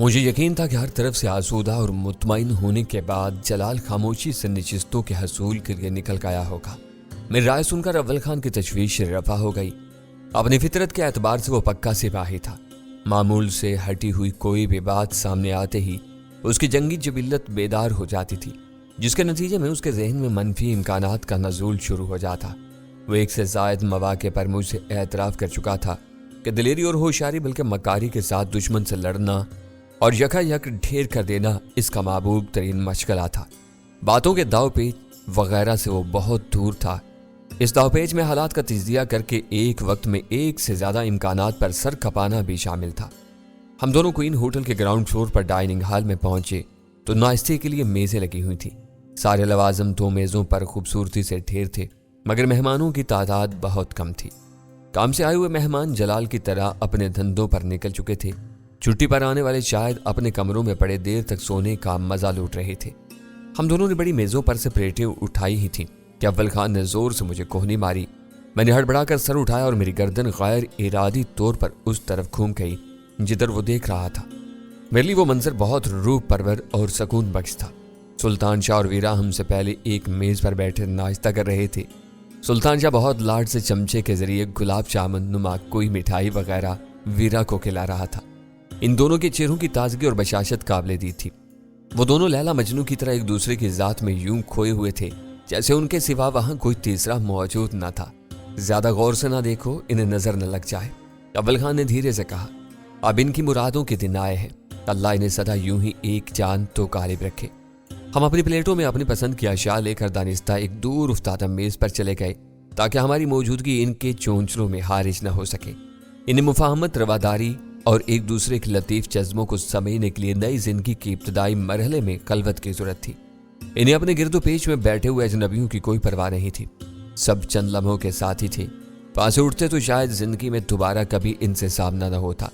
مجھے یقین تھا کہ ہر طرف سے آسودہ اور مطمئن ہونے کے بعد جلال خاموشی سے نشستوں کے حصول کے لیے نکل گیا ہوگا۔ میری رائے سن کر اول خان کی تشویش رفع ہو گئی۔ اپنی فطرت کے اعتبار سے وہ پکا سپاہی تھا۔ معمول سے ہٹی ہوئی کوئی بھی بات سامنے آتے ہی اس کی جنگی جبلت بیدار ہو جاتی تھی، جس کے نتیجے میں اس کے ذہن میں منفی امکانات کا نزول شروع ہو جاتا۔ وہ ایک سے زائد مواقع پر مجھ سے اعتراف کر چکا تھا کہ دلیری اور ہوشیاری بلکہ مکاری کے ساتھ دشمن سے لڑنا اور یکا یک ڈھیر کر دینا اس کا محبوب ترین مشغلہ تھا۔ باتوں کے داو پیچ وغیرہ سے وہ بہت دور تھا۔ اس داو پیچ میں حالات کا تجزیہ کر کے ایک وقت میں ایک سے زیادہ امکانات پر سر کھپانا بھی شامل تھا۔ ہم دونوں کوئن ہوٹل کے گراؤنڈ فلور پر ڈائننگ ہال میں پہنچے تو ناشتے کے لیے میزیں لگی ہوئی تھیں۔ سارے لوازم 2 میزوں پر خوبصورتی سے ڈھیر تھے، مگر مہمانوں کی تعداد بہت کم تھی۔ کام سے آئے ہوئے مہمان جلال کی طرح اپنے دھندوں پر نکل چکے تھے۔ چھٹی پر آنے والے شاید اپنے کمروں میں پڑے دیر تک سونے کا مزہ لوٹ رہے تھے۔ ہم دونوں نے بڑی میزوں پر سے پلیٹیں اٹھائی ہی تھیں کہ اول خان نے زور سے مجھے کوہنی ماری۔ میں نے ہڑبڑا کر سر اٹھایا اور میری گردن غیر ارادی طور پر اس طرف گھوم گئی جدھر وہ دیکھ رہا تھا۔ میرے لیے وہ منظر بہت روح پرور اور سکون بخش تھا۔ سلطان شاہ اور ویرا ہم سے پہلے ایک میز پر بیٹھے ناشتہ کر رہے تھے۔ سلطان شاہ بہت لاڈ سے چمچے کے ذریعے گلاب جامن نما کوئی مٹھائی وغیرہ ویرا کو کھلا رہا تھا۔ ان دونوں کے چہروں کی تازگی اور بشاشت قابل دید تھی۔ وہ دونوں لیلا مجنوں کی طرح ایک دوسرے کی ذات میں یوں کھوئے ہوئے تھے جیسے ان کے سوا وہاں کوئی تیسرا موجود نہ تھا۔ زیادہ غور سے نہ دیکھو، انہیں نظر نہ لگ جائے، اول خان نے دھیرے سے کہا۔ اب ان کی مرادوں کے دن آئے ہیں، اللہ انہیں سدا یوں ہی ایک جان تو غالب رکھے۔ ہم اپنی پلیٹوں میں اپنی پسند کی اشیاء لے کر دانستہ ایک دور افتادہ میز پر چلے گئے تاکہ ہماری موجودگی ان کے چونچلوں میں حارج نہ ہو سکے۔ انہیں مفاہمت، رواداری اور ایک دوسرے کے لطیف جذبوں کو سمجھنے کے لیے نئی زندگی کی ابتدائی مرحلے میں خلوت کی ضرورت تھی۔ انہیں اپنے گرد و پیش میں بیٹھے ہوئے اجنبیوں کی کوئی پرواہ نہیں تھی۔ سب چند لمحوں کے ساتھ ہی تھے۔ پاس سے اٹھتے تو شاید زندگی میں دوبارہ کبھی ان سے سامنا نہ ہوتا۔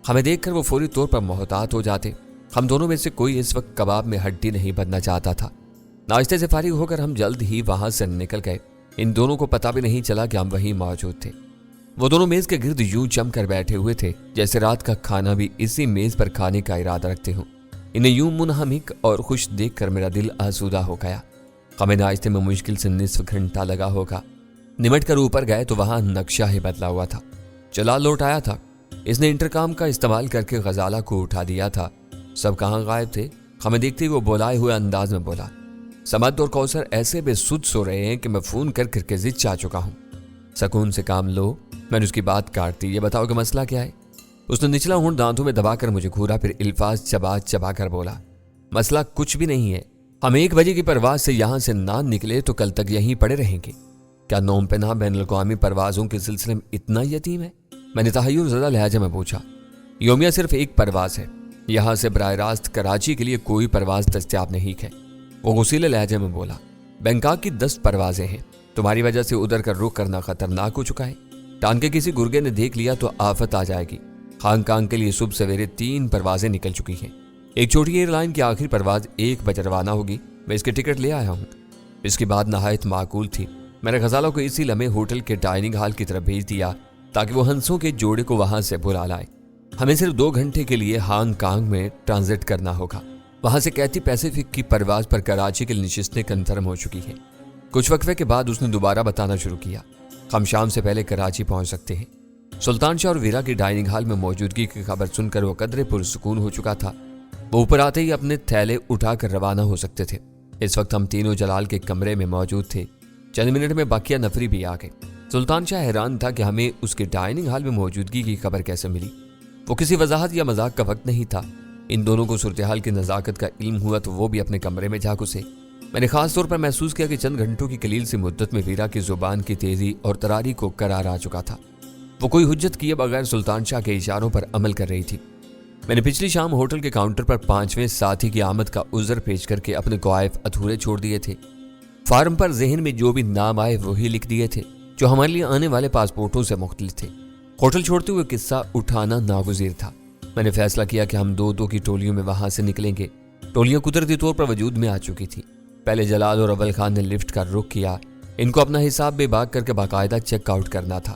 ہمیں دیکھ کر وہ فوری طور پر محتاط ہو جاتے۔ ہم دونوں میں سے کوئی اس وقت کباب میں ہڈی نہیں بننا چاہتا تھا۔ ناشتے سے فارغ ہو کر ہم جلد ہی وہاں سے نکل گئے۔ ان دونوں کو پتہ بھی نہیں چلا کہ ہم وہیں موجود تھے۔ وہ دونوں میز کے گرد یوں جم کر بیٹھے ہوئے تھے جیسے رات کا کھانا بھی اسی میز پر کھانے کا ارادہ رکھتے ہوں۔ انہیں یوں منہمک اور خوش دیکھ کر میرا دل آسودہ ہو گیا۔ ہمیں ناشتے میں مشکل سے نصف گھنٹہ لگا ہوگا۔ نمٹ کر اوپر گئے تو وہاں نقشہ ہی بدلا ہوا تھا۔ جلال لوٹ آیا تھا۔ اس نے انٹرکام کا استعمال کر کے غزالہ کو اٹھا دیا تھا۔ سب کہاں غائب تھے؟ ہمیں دیکھتے وہ بولائے ہوئے انداز میں بولا، سمد اور کوثر ایسے بے سود سو رہے ہیں کہ میں فون کر کے ضد چاہ چکا ہوں۔ سکون سے کام لو۔ میں نے اس کی بات کاٹ دی۔ یہ بتاؤ کہ مسئلہ کیا ہے؟ اس نے نچلا ہونٹ دانتوں میں دبا کر مجھے گھورا، پھر الفاظ چبا چبا کر بولا، مسئلہ کچھ بھی نہیں ہے۔ ہم 1 بجے کی پرواز سے یہاں سے نہ نکلے تو کل تک یہیں پڑے رہیں گے۔ کیا نوم پناہ بین الاقوامی پروازوں کے سلسلے میں اتنا یتیم ہے؟ میں نے تحیر زدہ لہجے میں پوچھا۔ یومیہ صرف 1 پرواز ہے، یہاں سے براہ راست کراچی کے لیے کوئی پرواز دستیاب نہیں ہے۔ وہ غصیلے لہجے میں بولا، بینکاک کی 10 پروازیں ہیں، تمہاری وجہ سے ادھر کا رخ کرنا خطرناک ہو چکا ہے۔ ٹانکے کسی گرگے نے دیکھ لیا تو آفت آ جائے گی۔ ہانگ کانگ کے لیے صبح سویرے 3 پروازیں نکل چکی ہیں۔ ایک چھوٹی ایئر لائن کی آخری پرواز 1 بجے روانہ ہوگی۔ میں اس کے ٹکٹ لے آیا ہوں۔ اس کی بات نہایت معقول تھی۔ میں نے غزالہ کو اسی لمحے ہوٹل کے ڈائننگ ہال کی طرف بھیج دیا تاکہ وہ ہنسوں کے جوڑے کو وہاں سے بلا لائے۔ ہمیں صرف 2 گھنٹے کے لیے ہانگ کانگ میں ٹرانزٹ کرنا ہوگا۔ وہاں سے کیتھی پیسیفک کی پرواز پر کراچی کے لیے نشستیں کنفرم ہو چکی ہیں۔ کچھ وقفے کے بعد اس نے دوبارہ بتانا شروع کیا، ہم شام سے پہلے کراچی پہنچ سکتے ہیں۔ سلطان شاہ اور ویرا کی ڈائننگ ہال میں موجودگی کی خبر سن کر وہ قدرے پرسکون ہو چکا تھا۔ وہ اوپر آتے ہی اپنے تھیلے اٹھا کر روانہ ہو سکتے تھے۔ اس وقت ہم تینوں جلال کے کمرے میں موجود تھے۔ چند منٹ میں باقیہ نفری بھی آ گئے۔ سلطان شاہ حیران تھا کہ ہمیں اس کی ڈائننگ ہال میں موجودگی کی خبر کیسے ملی۔ وہ کسی وضاحت یا مذاق کا وقت نہیں تھا۔ ان دونوں کو صورتحال کی نزاکت کا علم ہوا تو وہ بھی اپنے کمرے میں جا گھسے۔ میں نے خاص طور پر محسوس کیا کہ چند گھنٹوں کی قلیل سی مدت میں ویرا کی زبان کی تیزی اور تراری کو قرار آ چکا تھا۔ وہ کوئی حجت کیے بغیر سلطان شاہ کے اشاروں پر عمل کر رہی تھی۔ میں نے پچھلی شام ہوٹل کے کاؤنٹر پر 5ویں ساتھی کی آمد کا عذر پیش کر کے اپنے قوائف ادھورے چھوڑ دیے تھے۔ فارم پر ذہن میں جو بھی نام آئے وہی لکھ دیے تھے جو ہمارے لیے آنے والے پاسپورٹوں سے مختلف تھے۔ ہوٹل چھوڑتے ہوئے قصہ اٹھانا ناگزیر تھا۔ میں نے فیصلہ کیا کہ ہم 2 کی ٹولیوں میں وہاں سے نکلیں گے۔ ٹولیاں قدرتی طور پر وجود میں آ چکی تھی۔ پہلے جلال اور اول خان نے لفٹ کا رخ کیا۔ ان کو اپنا حساب بے باک کر کے باقاعدہ چیک آؤٹ کرنا تھا۔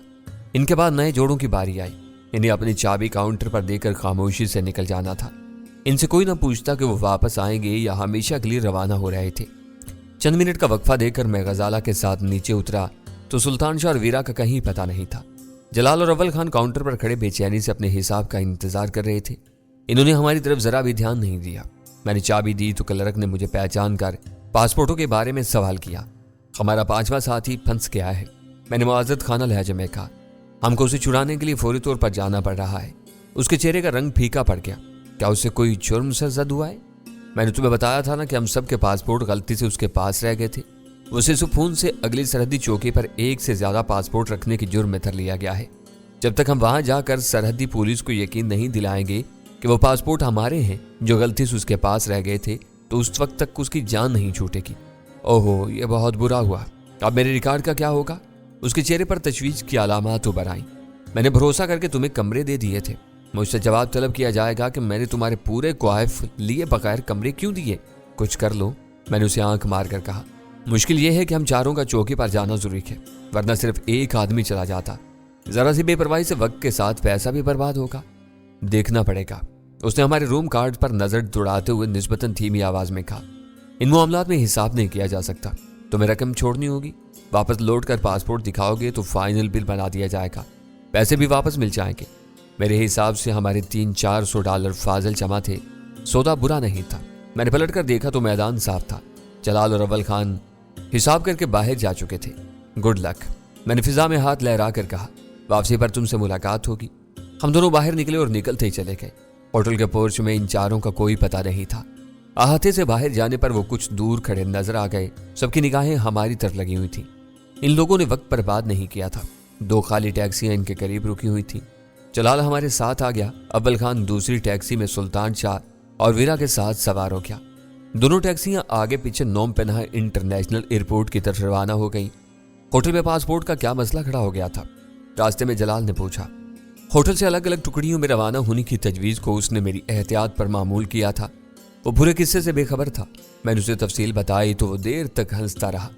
ان کے بعد نئے جوڑوں کی باری آئی۔ انہیں اپنی چابی کاؤنٹر پر دے کر خاموشی سے نکل جانا تھا۔ इनसे कोई ना पूछता कि वो वापस आएंगे या हमेशा के लिए रवाना हो रहे थे। चंद मिनट का वक्फा देकर मैं गजाला के साथ नीचे उतरा तो सुल्तान शाह और वीरा का कहीं पता नहीं था। जलाल और अव्वल खान काउंटर पर खड़े बेचैनी से अपने हिसाब का इंतजार कर रहे थे। इन्होंने हमारी तरफ जरा भी ध्यान नहीं दिया। मैंने चाबी दी तो क्लर्क ने मुझे पहचान कर पासपोर्टों के बारे में सवाल किया। हमारा 5वां साथी फंस गया है, मैंने मुआज़त खाना लहजे में कहा। हमको उसे छुड़ाने के लिए फौरी तौर पर जाना पड़ रहा है। उसके चेहरे का रंग फीका पड़ गया। क्या उससे कोई जुर्म सरजद हुआ है? मैंने तुम्हें बताया था ना कि हम सब के पासपोर्ट गलती से उसके पास रह गए थे। उसे सुफून से अगली सरहदी चौकी पर एक से ज्यादा पासपोर्ट रखने की जुर्म में धर लिया गया है। जब तक हम वहां जाकर सरहदी पुलिस को यकीन नहीं दिलाएंगे कि वो पासपोर्ट हमारे हैं जो गलती से उसके पास रह गए थे, तो उस वक्त तक उसकी जान नहीं छूटेगी। ओहो, ये बहुत बुरा हुआ। अब मेरे रिकॉर्ड का क्या होगा? उसके चेहरे पर तशवीश की अलामात उभर आई। मैंने भरोसा करके तुम्हें कमरे दे दिए थे। मुझसे जवाब तलब किया जाएगा कि मैंने तुम्हारे पूरे क्वाइफ लिए बगैर कमरे क्यों दिए? कुछ कर लो, मैंने उसे आंख मार कर कहा। मुश्किल यह है कि हम चारों का चौकी पर जाना जरूरी है, वरना सिर्फ एक आदमी चला जाता। जरा सी बेपरवाही से वक्त के साथ पैसा भी बर्बाद होगा। देखना पड़ेगा, उसने हमारे रूम कार्ड पर नजर दौड़ाते हुए निस्बतन धीमी आवाज में कहा। इन मामलात में हिसाब नहीं किया जा सकता। तुम्हें रकम छोड़नी होगी, वापस लौट कर पासपोर्ट दिखाओगे तो फाइनल बिल बना दिया जाएगा, पैसे भी वापस मिल जाएंगे। मेरे हिसाब से हमारे $300-400 फाजिल जमा थे। सौदा बुरा नहीं था। मैंने पलट कर देखा तो मैदान साफ था। जलाल और अव्वल खान हिसाब करके बाहर जा चुके थे। गुड लक, मैंने फिजा में हाथ लहरा कर कहा। वापसी पर तुमसे मुलाकात होगी। हम दोनों बाहर निकले और निकलते ही चले गए। होटल के पोर्च में इन चारों का कोई पता नहीं था। अहाते से बाहर जाने पर वो कुछ दूर खड़े नजर आ गए। सबकी निगाहें हमारी तरफ लगी हुई थी। इन लोगों ने वक्त बर्बाद नहीं किया था। 2 खाली टैक्सियां इनके करीब रुकी हुई थी। जलाल हमारे साथ आ गया। अव्वल खान दूसरी टैक्सी में सुल्तान शाह और वीरा के साथ सवार हो गया। दोनों टैक्सियां आगे पीछे नोम पेन्हा इंटरनेशनल एयरपोर्ट की तरफ रवाना हो गई। होटल में पासपोर्ट का क्या मसला खड़ा हो गया था? रास्ते में जलाल ने पूछा। होटल से अलग अलग टुकड़ियों में रवाना होने की तजवीज़ को उसने मेरी एहतियात पर मामूल किया था। वो बुरे किस्से से बेखबर था। मैंने उसे तफसील बताई तो वो देर तक हंसता रहा।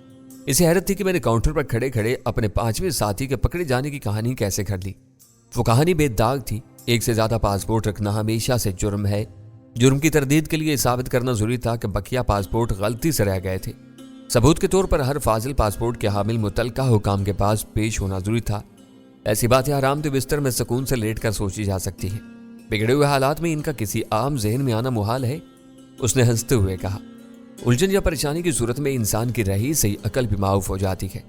इसे हैरत थी कि मैंने काउंटर पर खड़े खड़े अपने 5वें साथी के पकड़े जाने की कहानी कैसे कर ली। वो कहानी बेदाग थी। एक से ज्यादा पासपोर्ट रखना हमेशा से जुर्म है। जुर्म की तरदीद के लिए साबित करना जरूरी था कि बकिया पासपोर्ट गलती से रह गए थे। सबूत के तौर पर हर फाजिल पासपोर्ट के हामिल मुतलका हुकाम के पास पेश होना जरूरी था। ऐसी बातें आराम से बिस्तर में सुकून से लेट कर सोची जा सकती है। बिगड़े हुए हालात में इनका किसी आम जहन में आना मुहाल है, उसने हंसते हुए कहा। उलझन या परेशानी की सूरत में इंसान की रही सही अकल भी माऊफ हो जाती है।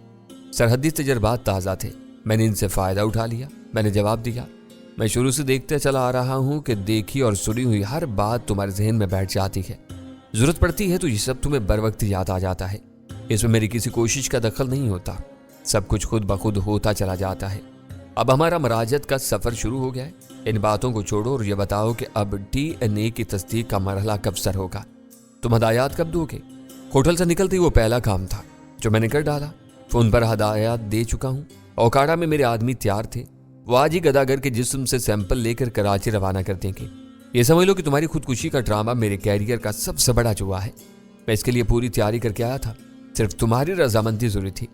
सरहदी तजर्बात ताज़ा थे, मैंने इनसे फ़ायदा उठा लिया। मैंने जवाब दिया, मैं शुरू से देखते चला आ रहा हूँ कि देखी और सुनी हुई हर बात तुम्हारे जहन में बैठ जाती है। जरूरत पड़ती है तो ये सब तुम्हें बर वक्त याद आ जाता है। इसमें मेरी किसी कोशिश का दखल नहीं होता, सब कुछ खुद ब खुद होता चला जाता है। अब हमारा मराजत का सफ़र शुरू हो गया है। इन बातों को छोड़ो और ये बताओ कि अब DNA की तस्दीक का मरहला कब सर होगा? तुम हदायत कब दोगे? होटल से निकलते ही वो पहला काम था जो मैंने कर डाला। फ़ोन पर हदायत दे चुका हूँ। ओकाड़ा में मेरे आदमी तैयार थे। वो आज ही गदागर के जिस्म से सैंपल लेकर कराची रवाना कर देंगे। ये समझ लो कि तुम्हारी खुदकुशी का ड्रामा मेरे कैरियर का सबसे बड़ा जुआ है। मैं इसके लिए पूरी तैयारी करके आया था, सिर्फ तुम्हारी रजामंदी जरूरी थी।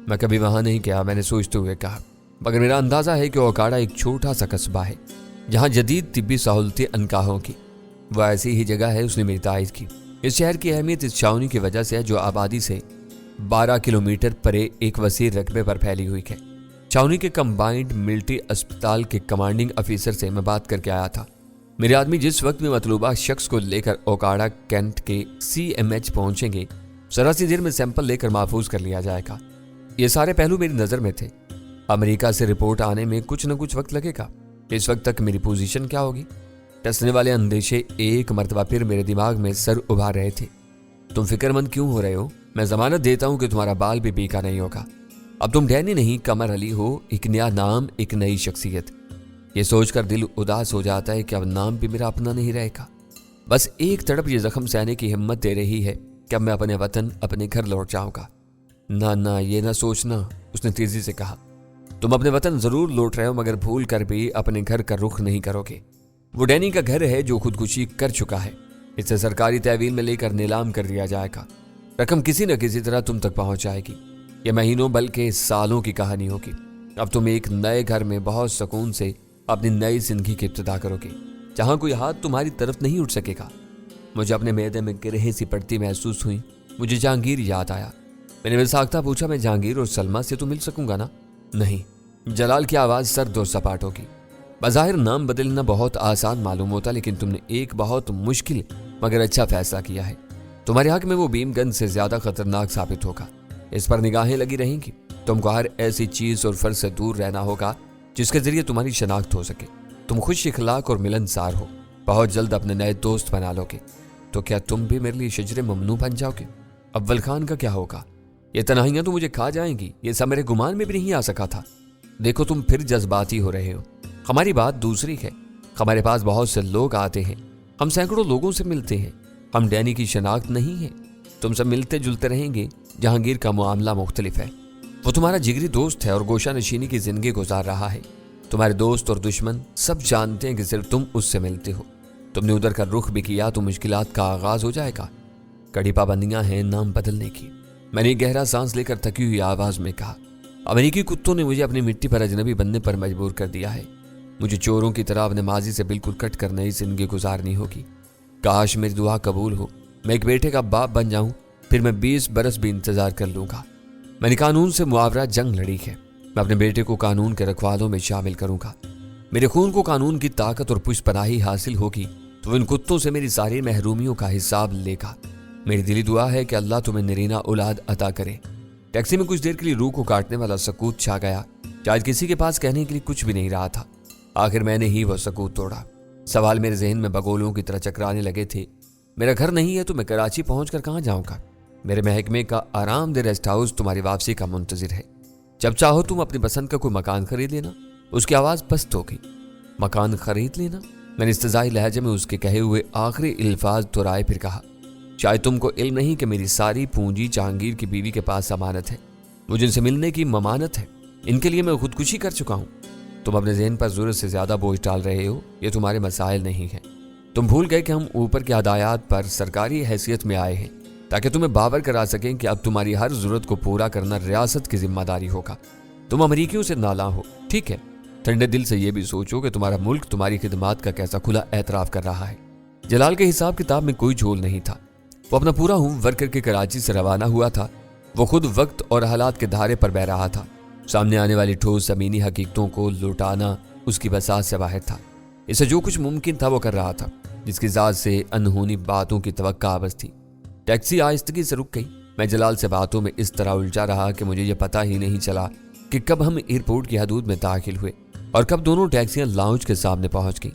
मैं कभी वहां नहीं गया, मैंने सोचते हुए कहा, मगर मेरा अंदाजा है कि ओकाड़ा एक छोटा सा कस्बा है जहां जदीद तिब्बी सहूलतें अनकाहों की। वह ऐसी ही जगह है, उसने मेरी तारीफ की। इस शहर की अहमियत इस छावनी की वजह से है जो आबादी से 12 किलोमीटर परे एक वसीर रकबे पर फैली हुई है। छावनी के कंबाइंड मिलिट्री अस्पताल के कमांडिंग अफीसर से मैं बात करके आया था। मेरे आदमी जिस वक्त में मतलूबा शख्स को लेकर ओकाड़ा कैंट के CMH पहुंचेंगे, जरा सी देर में सैंपल लेकर महफूज कर लिया जाएगा। ये सारे पहलू मेरी नज़र में थे। अमेरिका से रिपोर्ट आने में कुछ न कुछ वक्त लगेगा। इस वक्त तक मेरी पोजीशन क्या होगी? टसने वाले अंदेशे एक मरतबा फिर मेरे दिमाग में सर उभार रहे थे। तुम फिक्रमंद क्यों हो रहे हो? मैं जमानत देता हूं कि तुम्हारा बाल भी पीका नहीं होगा। अब तुम डैनी नहीं, कमर अली हो। एक नया नाम, एक नई शख्सियत। ये सोचकर दिल उदास हो जाता है कि अब नाम भी मेरा अपना नहीं रहेगा। बस एक तड़प ये जख्म सहने की हिम्मत दे रही है कि अब मैं अपने वतन, अपने घर लौट जाऊंगा। ना ना, ये ना सोचना, उसने तेजी से कहा। तुम अपने वतन जरूर लौट रहे हो, मगर भूल कर भी अपने घर का रुख नहीं करोगे। वो डैनी का घर है जो खुदकुशी कर चुका है। इसे सरकारी तहवील में लेकर नीलाम कर दिया जाएगा। रकम किसी न किसी तरह तुम तक पहुंच जाएगी। ये महीनों बल्कि सालों की कहानी होगी। अब तुम एक नए घर में बहुत सुकून से अपनी नई जिंदगी की इब्तिदा करोगे। जहां कोई हाथ तुम्हारी तरफ नहीं उठ सकेगा। मुझे अपने मैदे में गिरह सी पड़ती महसूस हुई। मुझे जहांगीर याद आया। मैंने विसाख्ता पूछा, मैं जहांगीर और सलमा से तो मिल सकूंगा ना? नहीं। जलाल की आवाज सर्द और सपाट होगी। बज़ाहिर नाम बदलना बहुत आसान मालूम होता, लेकिन तुमने एक बहुत मुश्किल मगर अच्छा फैसला किया है। तुम्हारे हक में वो भीमगंज से ज्यादा खतरनाक साबित होगा। इस पर निगाहें लगी रहेंगी। तुमको हर ऐसी चीज और फर्ज से दूर रहना होगा जिसके जरिए तुम्हारी शनाख्त हो सके। तुम खुश इखलाक और मिलनसार हो, बहुत जल्द अपने नए दोस्त बना लोगे। तो क्या तुम भी मेरे लिए शजरे ममनू बन जाओगे? अव्वल खान का क्या होगा? ये तन्हाइयां तो मुझे खा जाएंगी। ये सब मेरे गुमान में भी नहीं आ सका था। देखो, तुम फिर जज्बाती हो रहे हो। हमारी बात दूसरी है। हमारे पास बहुत से लोग आते हैं, हम सैकड़ों लोगों से मिलते हैं। हम डैनी की शनाख्त नहीं है। तुमसे मिलते जुलते रहेंगे। जहांगीर का मामला मुख्तलिफ है। वो तुम्हारा जिगरी दोस्त है और गोशा नशीनी की जिंदगी गुजार रहा है। तुम्हारे दोस्त और दुश्मन सब जानते हैं कि सिर्फ तुम उससे मिलते हो। तुमने उधर का रुख भी किया तो मुश्किलात का आगाज हो जाएगा। कड़ी पाबंदियां हैं नाम बदलने की। मैंने गहरा सांस लेकर थकी हुई आवाज में कहा, अमेरिकी कुत्तों ने मुझे अपनी मिट्टी पर अजनबी बनने पर मजबूर कर दिया है। मुझे चोरों की तरह अपने माजी से बिल्कुल कट कर नई जिंदगी गुजारनी होगी। काश मेरी दुआ कबूल हो, मैं एक बेटे का बाप बन जाऊं, फिर मैं 20 बरस भी इंतजार कर लूंगा। मैंने कानून से मुआवरा जंग लड़ी है। मैं अपने बेटे को कानून के रखवालों में शामिल करूंगा। मेरे खून को कानून की ताकत और पुष्पनाही हासिल होगी तो इन कुत्तों से मेरी सारी महरूमियों का हिसाब लेगा। मेरी दिली दुआ है कि अल्लाह तुम्हें नरीना औलाद अता करे। टैक्सी में कुछ देर के लिए रूह को काटने वाला सकूत छा गया। शायद किसी के पास कहने के लिए कुछ भी नहीं रहा था। आखिर मैंने ही वह सकूत तोड़ा। सवाल मेरे जहन में बगोलों की तरह चकराने लगे थे। मेरा घर नहीं है तो मैं कराची पहुंचकर कहां जाऊंगा? मेरे महकमे का आरामदेह रेस्ट हाउस तुम्हारी वापसी का मुंतजिर है। जब चाहो तुम अपनी पसंद का कोई मकान खरीद लेना। उसकी आवाज पस्त हो गई। मकान खरीद लेना? मैंने इस्तज़ाई लहजे में उसके कहे हुए आखिरी अल्फाज दोहराए फिर कहा, शायद तुमको इल्म नहीं कि मेरी सारी पूंजी जहांगीर की बीवी के पास अमानत है। मुझे इनसे मिलने की ममानत है। इनके लिए मैं खुदकुशी कर चुका हूं। तुम अपने ज़हन पर जरूरत से ज्यादा बोझ डाल रहे हो। ये तुम्हारे मसाइल नहीं है। तुम भूल गए कि हम ऊपर की हदायत पर सरकारी हैसियत में आए हैं ताकि तुम्हें बावर करा सकें कि अब तुम्हारी हर जरूरत को पूरा करना रियासत की जिम्मेदारी होगा। तुम अमरीकियों से नाला हो, ठीक है। ठंडे दिल से यह भी सोचो कि तुम्हारा मुल्क तुम्हारी खिदमात का कैसा खुला एतराफ कर रहा है। जलाल के हिसाब किताब में कोई झोल नहीं था। वो अपना पूरा होमवर्क करके कराची से रवाना हुआ था। वो खुद वक्त और हालात के धारे पर बह रहा था। सामने आने वाली ठोस जमीनी हकीकतों को लुटाना उसकी बसात से बाहर था। इसे जो कुछ मुमकिन था वो कर रहा था, जिसकी जात से अनहोनी बातों की तवक्का आबज थी। टैक्सी आहिस्तगी से रुक गई। मैं जलाल से बातों में इस तरह उलझा रहा कि मुझे यह पता ही नहीं चला कि कब हम एयरपोर्ट की हदूद में दाखिल हुए और कब दोनों टैक्सियां लाउंज के सामने पहुंच गई।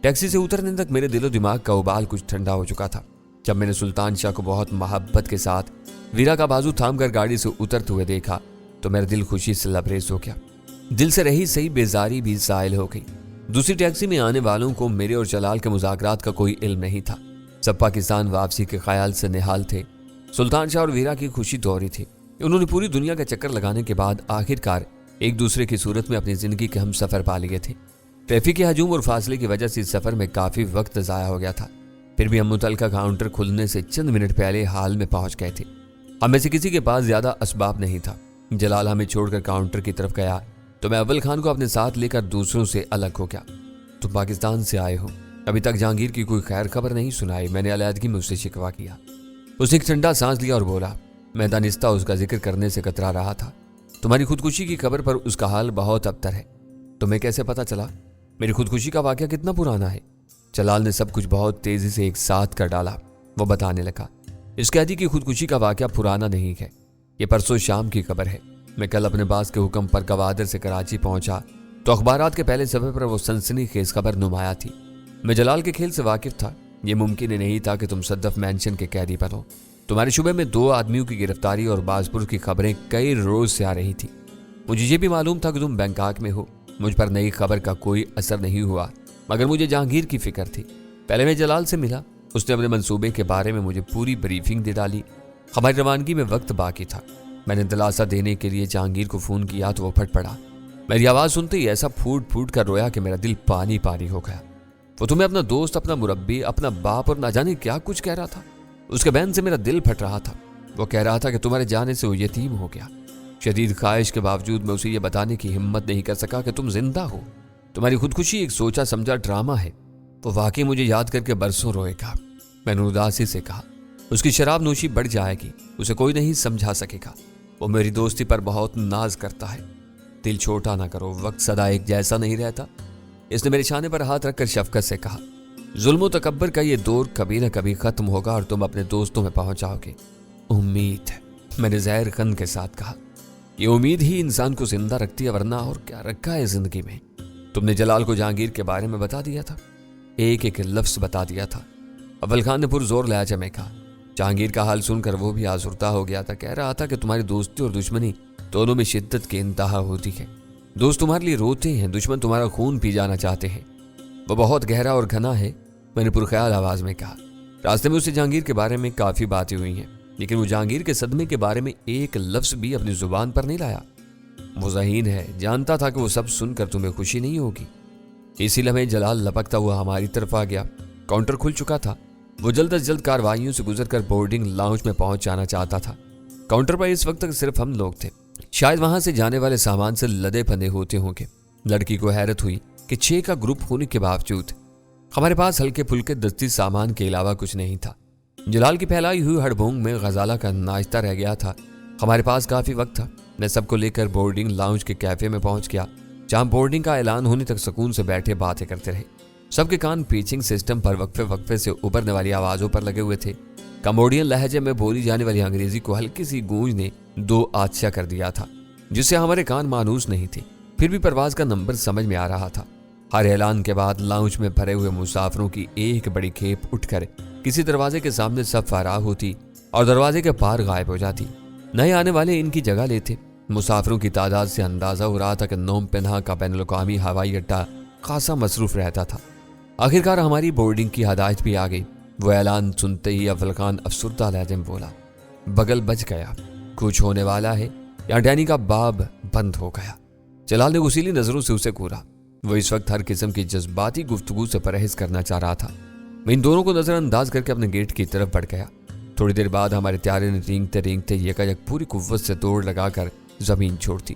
टैक्सी से उतरने तक मेरे दिलो दिमाग का उबाल कुछ ठंडा हो चुका था। जब मैंने सुल्तान शाह को बहुत मोहब्बत के साथ वीरा का बाजू थामकर गाड़ी से उतरते हुए देखा तो मेरा दिल खुशी से लबरेज हो गया। दिल से रही सही बेजारी भी ज़ाइल हो गई। दूसरी टैक्सी में आने वालों को मेरे और जलाल के मुज़ाकरात का कोई इल्म नहीं था। सब पाकिस्तान वापसी के ख्याल से निहाल थे। सुल्तान शाह और वीरा की खुशी दोहरी थी। उन्होंने पूरी दुनिया का चक्कर लगाने के बाद आखिरकार एक दूसरे की सूरत में अपनी जिंदगी के हम सफर पा लिए थे। ट्रैफिक के हजूम और फासले की वजह से इस सफर में काफी वक्त ज़ाया हो गया था। फिर भी हम मुतलका काउंटर खुलने से चंद मिनट पहले हाल में पहुंच गए थे। हम में से किसी के पास ज्यादा असबाब नहीं था। जलाल हमें छोड़कर काउंटर की तरफ गया तो मैं अव्वल खान को अपने साथ लेकर दूसरों से अलग हो गया। तुम पाकिस्तान से आए हो, अभी तक जहांगीर की कोई खैर खबर नहीं सुनाई। मैंने अलहदगी में उससे शिकवा किया। उसने एक ठंडा सांस लिया और बोला, मैं दानिस्ता उसका जिक्र करने से कतरा रहा था। तुम्हारी खुदकुशी की खबर पर उसका हाल बहुत अबतर है। तुम्हें कैसे पता चला? मेरी खुदकुशी का वाकया कितना पुराना है? जलाल ने सब कुछ बहुत तेजी से एक साथ कर डाला। वो बताने लगा, इस कैदी की खुदकुशी का वाकया पुराना नहीं है। ये परसों शाम की खबर है। मैं कल अपने बास के हुक्म पर गवादर से कराची पहुंचा तो अखबारात के पहले सफे पर वो सनसनीखेज खबर नुमाया थी। मैं जलाल के खेल से वाकिफ था। ये मुमकिन ही नहीं था कि तुम सद्दफ मैंशन के कैदी बनो। तुम्हारे शुबे में 2 आदमियों की गिरफ्तारी और बाजपुर की खबरें कई रोज से आ रही थी। मुझे ये भी मालूम था कि तुम बैंकॉक में हो। मुझ पर नई खबर का कोई असर नहीं हुआ, मगर मुझे जहांगीर की फिक्र थी। पहले मैं जलाल से मिला। उसने अपने मंसूबे के बारे में मुझे पूरी ब्रीफिंग दे डाली। हमारी रवानगी में वक्त बाकी था। मैंने दिलासा देने के लिए जहांगीर को फोन किया तो वो फट पड़ा। मेरी आवाज सुनते ही ऐसा फूट फूट कर रोया कि मेरा दिल पानी पानी हो गया। वो तुम्हें अपना दोस्त, अपना मुरब्बी, अपना बाप और ना जाने क्या कुछ कह रहा था। उसके बयान से मेरा दिल फट रहा था। वो कह रहा था कि तुम्हारे जाने से वो यतीम हो गया। शदीद ख्वाहिश के बावजूद मैं उसे ये बताने की हिम्मत नहीं कर सका कि तुम जिंदा हो। तुम्हारी खुदकुशी एक सोचा समझा ड्रामा है। وہ واقعی مجھے یاد کر کے برسوں روئے گا۔ میں نے اداسی سے کہا، اس کی شراب نوشی بڑھ جائے گی، اسے کوئی نہیں سمجھا سکے گا، وہ میری دوستی پر بہت ناز کرتا ہے۔ دل چھوٹا نہ کرو، وقت سدا ایک جیسا نہیں رہتا۔ اس نے میرے شانے پر ہاتھ رکھ کر شفقت سے کہا، ظلم و تکبر کا یہ دور کبھی نہ کبھی ختم ہوگا اور تم اپنے دوستوں میں پہنچ جاؤ گے۔ امید ہے، میں نے زہر خند کے ساتھ کہا، یہ امید ہی انسان کو زندہ رکھتی ہے، ورنہ اور کیا رکھا ہے زندگی میں؟ تم نے جلال کو جہانگیر کے بارے میں بتا دیا تھا؟ ایک ایک لفظ بتا دیا تھا۔ اول خان نے پرزور لہجے میں کہا۔ جہانگیر کا حال سن کر وہ بھی آزردہ ہو گیا تھا، کہہ رہا تھا کہ تمہاری دوستی اور دشمنی دونوں میں شدت کی انتہا ہوتی ہے۔ دوست تمہارے لیے روتے ہیں، دشمن تمہارا خون پی جانا چاہتے ہیں۔ وہ بہت گہرا اور گھنا ہے، میں نے پرخیال آواز میں کہا۔ راستے میں اسے جہانگیر کے بارے میں کافی باتیں ہوئی ہیں، لیکن وہ جہانگیر کے صدمے کے بارے میں ایک لفظ بھی اپنی زبان پر نہیں لایا۔ وہ ذہین ہے، جانتا تھا کہ وہ سب سن کر تمہیں خوشی نہیں ہوگی۔ اسی لمحے جلال لپکتا ہوا ہماری طرف آ گیا۔ کاؤنٹر کھل چکا تھا۔ وہ جلد از جلد کاروائیوں سے گزر کر بورڈنگ لاؤنج میں پہنچ جانا چاہتا تھا۔ کاؤنٹر پر اس وقت تک صرف ہم لوگ تھے، شاید وہاں سے جانے والے سامان سے لدے پھندے ہوتے ہوں گے۔ لڑکی کو حیرت ہوئی کہ 6 کا گروپ ہونے کے باوجود ہمارے پاس ہلکے پھلکے دستی سامان کے علاوہ کچھ نہیں تھا۔ جلال کی پھیلائی ہوئی ہڑبونگ میں غزالہ کا ناشتہ رہ گیا تھا۔ ہمارے پاس کافی وقت تھا۔ میں سب کو لے کر بورڈنگ لاؤنج کے کیفے میں پہنچ گیا، جہاں بورڈنگ کا اعلان ہونے تک سکون سے بیٹھے باتیں کرتے رہے۔ سب کے کان پیچنگ سسٹم پر وقفے وقفے سے ابھرنے والی آوازوں پر لگے ہوئے تھے۔ کمبوڈین لہجے میں بولی جانے والی انگریزی کو ہلکی سی گونج نے 2 آچا کر دیا تھا، جس سے ہمارے کان مانوس نہیں تھے، پھر بھی پرواز کا نمبر سمجھ میں آ رہا تھا۔ ہر اعلان کے بعد لاؤنج میں بھرے ہوئے مسافروں کی ایک بڑی کھیپ اٹھ کر کسی دروازے کے سامنے سب فارغ ہوتی اور دروازے کے پار غائب ہو جاتی۔ نئے آنے والے ان کی جگہ لیتے۔ مسافروں کی تعداد سے اندازہ ہو رہا تھا کہ نوم پنہا کا بین الاقوامی ہوائی اڈہ خاصا مصروف رہتا تھا۔ آخرکار ہماری بورڈنگ کی ہدایت بھی آ گئی۔ وہ اعلان سنتے ہی اول خان افسردہ لہجے میں بولا، بگل بج گیا، کچھ ہونے والا ہے یا ڈینی کا باب بند ہو گیا؟ جلال نے غسیلی نظروں سے اسے گھورا۔ وہ اس وقت ہر قسم کی جذباتی گفتگو سے پرہیز کرنا چاہ رہا تھا۔ میں ان دونوں کو نظر انداز کر کے اپنے گیٹ کی طرف بڑھ گیا۔ تھوڑی دیر بعد ہمارے طیارے نے رینگتے رینگتے یکایک پوری قوت سے دوڑ لگا کر زمین چھوڑتی۔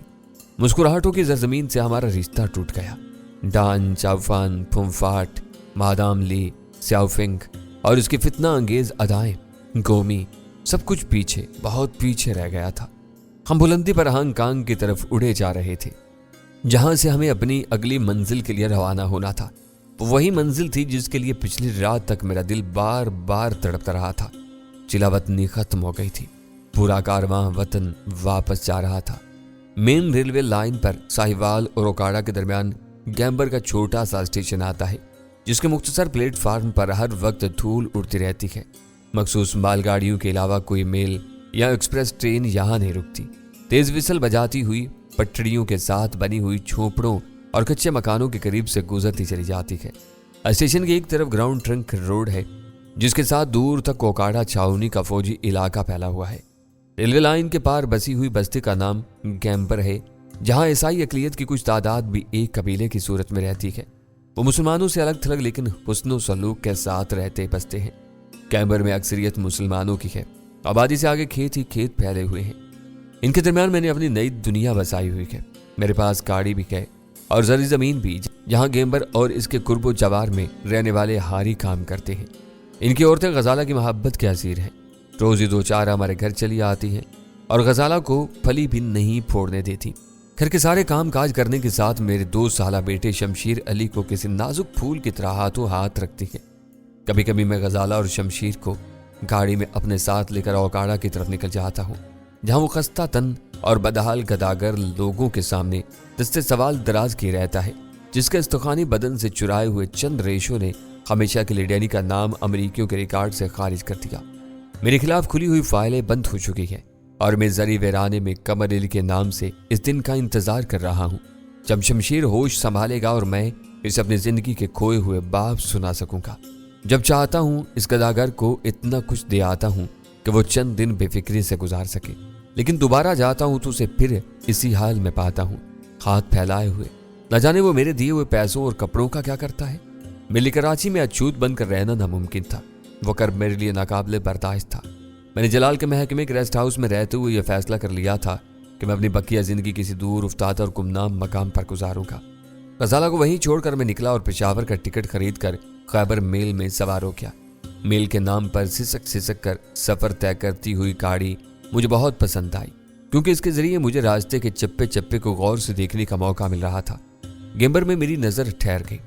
مسکراہٹوں کی زرزمین سے ہمارا رشتہ ٹوٹ گیا۔ ڈان، چاوفان، پھمفاٹ، مادام لی، سیاوفنگ اور اس کی فتنہ انگیز ادائیں، گومی، سب کچھ پیچھے، بہت پیچھے رہ گیا تھا۔ ہم بلندی پر ہانگ کانگ کی طرف اڑے جا رہے تھے، جہاں سے ہمیں اپنی اگلی منزل کے لیے روانہ ہونا تھا۔ وہی منزل تھی جس کے لیے پچھلی رات تک میرا دل بار بار تڑپتا رہا تھا۔ چلا وطنی ختم ہو گئی تھی، پورا کارواں وطن واپس جا رہا تھا۔ مین ریلوے لائن پر ساہیوال اور اوکاڑا کے درمیان گیمبر کا چھوٹا سا اسٹیشن آتا ہے، جس کے مختصر پلیٹ فارم پر ہر وقت دھول اڑتی رہتی ہے۔ مخصوص مال گاڑیوں کے علاوہ کوئی میل یا ایکسپریس ٹرین یہاں نہیں رکتی۔ تیز وسل بجاتی ہوئی پٹڑیوں کے ساتھ بنی ہوئی جھونپڑوں اور کچے مکانوں کے قریب سے گزرتی چلی جاتی ہے۔ اسٹیشن کی ایک طرف گراؤنڈ ٹرنک روڈ ہے، جس کے ساتھ دور تک کوکاڑا چھاؤنی کا فوجی علاقہ پھیلا ہوا ہے۔ ریلوے لائن کے پار بسی ہوئی بستی کا نام گیمبر ہے، جہاں عیسائی اقلیت کی کچھ تعداد بھی ایک قبیلے کی صورت میں رہتی ہے۔ وہ مسلمانوں سے الگ تھلگ لیکن حسن و سلوک کے ساتھ رہتے بستے ہیں۔ گیمبر میں اکثریت مسلمانوں کی ہے۔ آبادی سے آگے کھیت ہی کھیت پھیلے ہوئے ہیں۔ ان کے درمیان میں نے اپنی نئی دنیا بسائی ہوئی ہے۔ میرے پاس گاڑی بھی ہے اور زرعی زمین بھی، جہاں گیمبر اور اس کے قرب و جوار میں رہنے والے ہاری کام کرتے ہیں۔ ان کی عورتیں غزالہ کی محبت کے اسیر ہیں۔ روزی 2-4 ہمارے گھر چلی آتی ہیں اور غزالہ کو پھلی بھی نہیں پھوڑنے دیتی۔ گھر کے سارے کام کاج کرنے کے ساتھ میرے 2 سالہ بیٹے شمشیر علی کو کسی نازک پھول کی طرح ہاتھوں ہاتھ رکھتی ہے۔ کبھی کبھی میں غزالہ اور شمشیر کو گاڑی میں اپنے ساتھ لے کر اوکاڑا کی طرف نکل جاتا ہوں، جہاں وہ خستہ تن اور بدحال گداگر لوگوں کے سامنے دستے سوال دراز کیے رہتا ہے، جس کے استخوانی بدن سے چرائے ہوئے چند ریشوں نے ہمیشہ کے لیے ڈینی کا نام امریکیوں کے ریکارڈ سے خارج کر دیا۔ میرے خلاف کھلی ہوئی فائلیں بند ہو چکی ہیں اور میں زری ویرانے میں قمر علی کے نام سے اس دن کا انتظار کر رہا ہوں، جب شمشیر ہوش سنبھالے گا اور میں اسے اپنی زندگی کے کھوئے ہوئے باب سنا سکوں گا۔ جب چاہتا ہوں اس گداگر کو اتنا کچھ دے آتا ہوں کہ وہ چند دن بے فکری سے گزار سکے، لیکن دوبارہ جاتا ہوں تو اسے پھر اسی حال میں پاتا ہوں، ہاتھ پھیلائے ہوئے۔ نہ جانے وہ میرے دیے ہوئے پیسوں اور کپڑوں کا کیا کرتا ہے۔ میرے کراچی میں اچھوت بن کر رہنا ناممکن تھا۔ وہ کر میرے لیے ناقابل برداشت تھا۔ میں نے جلال کے محکمے کے ریسٹ ہاؤس میں رہتے ہوئے یہ فیصلہ کر لیا تھا کہ میں اپنی بقیہ زندگی کسی دور افتادہ اور گمنام مقام پر گزاروں گا۔ غزالہ کو وہیں چھوڑ کر میں نکلا اور پشاور کا ٹکٹ خرید کر खैबर मेल में सवार हो गया। मेल के नाम पर सिसक सिसक कर सफर तय करती हुई गाड़ी मुझे बहुत पसंद आई, क्योंकि इसके जरिए मुझे रास्ते के चप्पे चप्पे को गौर से देखने का मौका मिल रहा था। गेम्बर में मेरी नजर ठहर गई।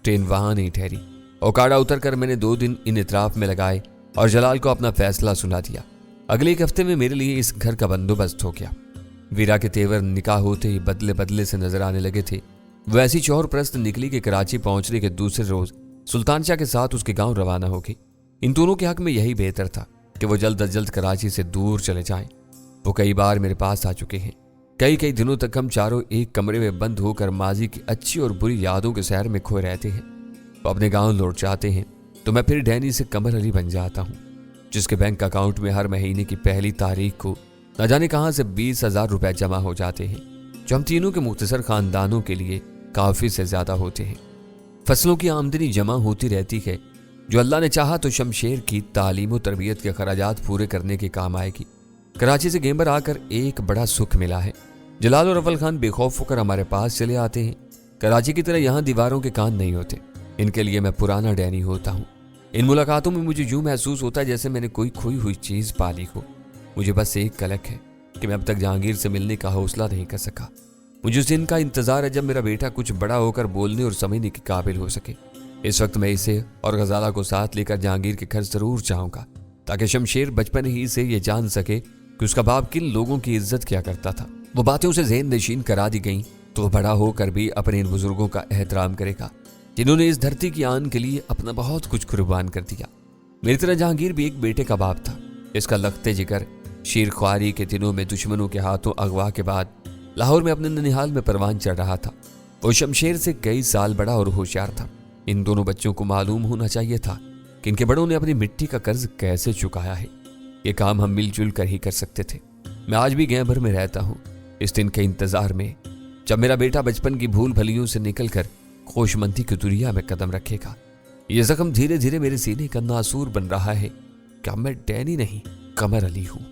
ट्रेन वहां नहीं ठहरी। ओकाड़ा उतरकर मैंने 2 दिन इन इतराफ में लगाए और जलाल को अपना फैसला सुना दिया। अगले 1 हफ्ते में मेरे लिए इस घर का बंदोबस्त हो गया। वीरा के तेवर निकाह होते ही बदले बदले से नजर आने लगे थे। वो ऐसी चौर प्रस्त निकली कि कराची पहुंचने के दूसरे रोज सुल्तान शाह के साथ उसके गांव रवाना हो गई। इन दोनों के हक में यही बेहतर था कि वो जल्द अज जल्द कराची से दूर चले जाएं। वो कई बार मेरे पास आ चुके हैं। कई दिनों तक हम चारों एक कमरे में बंद होकर माजी की अच्छी और बुरी यादों के सैर में खोए रहते हैं। वो अपने गांव लौट जाते हैं तो मैं फिर डैनी से कमर अली बन जाता हूँ, जिसके बैंक अकाउंट में हर महीने की पहली तारीख को न जाने कहां से 20,000 रुपए जमा हो जाते हैं, जो हम तीनों के मुख्तसर खानदानों के लिए काफी से ज्यादा होते हैं। फसलों की आमदनी जमा होती रहती है, जो अल्लाह ने चाहा तो शमशेर की तालीम और तरबियत के खराजात पूरे करने के काम आएगी। कराची से गेम्बर आकर एक बड़ा सुख मिला है। जलाल और अव्वल खान बेखौफ होकर हमारे पास चले आते हैं। कराची की तरह यहाँ दीवारों के कान नहीं होते। इनके लिए मैं पुराना डैनी होता हूँ। इन मुलाकातों में मुझे यूं महसूस होता है जैसे मैंने कोई खोई हुई चीज पाली हो। मुझे बस एक कलक है कि मैं अब तक जहांगीर से मिलने का हौसला नहीं कर सका। मुझे उस दिन का इंतजार है जब मेरा बेटा कुछ बड़ा होकर बोलने और समझने के काबिल हो सके। इस वक्त मैं इसे और गजाला को साथ लेकर जहांगीर के घर जरूर जाऊंगा, ताकि शमशेर बचपन ही से ये जान सके कि उसका बाप किन लोगों की इज्जत किया करता था। वो बातें उसे ज़हन नशीन करा दी गईं तो वो बड़ा होकर भी अपने इन बुजुर्गों का एहतराम करेगा, जिन्होंने इस धरती की आन के लिए अपना बहुत कुछ कुर्बान कर दिया। मेरी तरह जहांगीर भी एक बेटे का बाप था। इसका लखते जिगर शीर ख्वारी के दिनों में दुश्मनों के हाथों अगवा के बाद लाहौर में अपने ननिहाल में परवान चढ़ रहा था। वो शमशेर से कई साल बड़ा और होशियार था। इन दोनों बच्चों को मालूम होना चाहिए था कि इनके बड़ों ने अपनी मिट्टी का कर्ज कैसे चुकाया है। ये काम हम मिलजुल कर ही कर सकते थे। मैं आज भी गैं भर में रहता हूँ, इस दिन के इंतजार में जब मेरा बेटा बचपन की भूल भलियों से निकलकर खुशमंदी की दुनिया में कदम रखेगा। ये जख्म धीरे धीरे मेरे सीने का नासूर बन रहा है। क्या मैं डैनी नहीं, कमर अली हूँ।